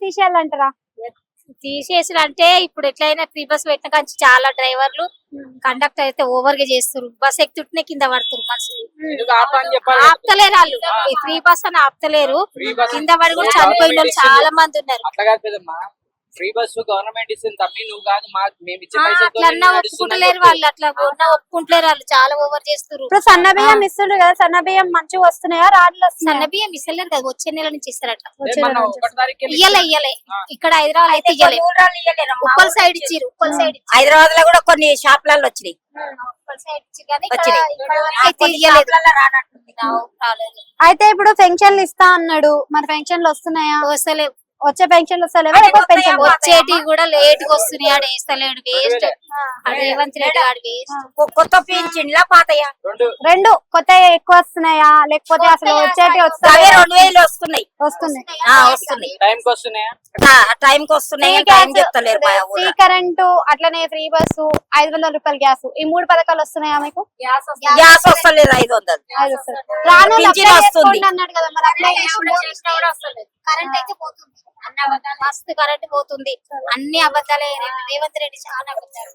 తీసేయాలంటారా? తీసేసి అంటే ఇప్పుడు ఎట్లయినా ఫ్రీ బస్ పెట్టిన కానీ చాలా డ్రైవర్లు కండక్టర్ అయితే ఓవర్ గా చేస్తారు. బస్ ఎక్కుతుంటేనే కింద పడుతున్నారు మనుషులు. ఆపుతలేరు వాళ్ళు, ఫ్రీ బస్ అని ఆపుతలేరు. కింద పడి కూడా చనిపోయిన వాళ్ళు చాలా మంది ఉన్నారు. ఫ్రీ బస్ గవర్నమెంట్ ఇస్తుంది తప్పి నువ్వు కాదు మేము ఇచ్చే అట్లా ఒప్పుకుంటలేరు వాళ్ళు, అట్లా ఒప్పుకుంటలేరు వాళ్ళు, చాలా ఓవర్ చేస్తారు. ఇప్పుడు సన్న బియ్యం ఇస్తుండ్రు కదా, సన్న బియ్యం మంచిగా వస్తున్నాయా రాడ్లు వస్తున్నాయి? సన్న బియ్యం ఇస్తలేరు కదా, వచ్చే నెల నుంచి ఇస్తారట. ఇయ్యలే ఇక్కడ హైదరాబాద్ అయితే ఉప్పల్ సైడ్ ఇచ్చిరు. హైదరాబాద్ లో కూడా కొన్ని షాప్లలో వచ్చినాయి. అయితే ఇప్పుడు పెన్షన్లు ఇస్తా అన్నాడు, మరి పెన్షన్లు వస్తున్నాయా? వస్తలేవు. వచ్చే పెన్షన్లు వస్తలేవా? పెన్షన్ వచ్చేటి కూడా లేట్ గా వస్తున్నాయి. ఆడ వేస్తలేడు, వేస్ట్. రేవంత్ రెడ్డి ఆడు వేస్ట్. కొత్త పింఛన్లా పాతయా? రెండు కొత్త ఎక్కువ వస్తున్నాయా లేకపోతే అసలు వచ్చేటి వస్తాయి? 2000 వస్తున్నాయి. వస్తున్నాయి టైం కి వస్తున్నాయి. టైం చెప్తలేరు. ఫ్రీ కరెంటు అట్లనే ఫ్రీ బస్సు 500 రూపాయలు గ్యాస్, ఈ 3 పథకాలు వస్తున్నాయా మీకు? గ్యాస్ వస్తలేదు. 500 రాను వస్తుంది అన్నాడు కదా, మరి అప్లై కరెంట్ అయితే పోతుంది, మస్తు కరెంట్ పోతుంది. అన్ని అబద్ధాలే. రేవంత్ రెడ్డి చాలా అబద్ధాలు.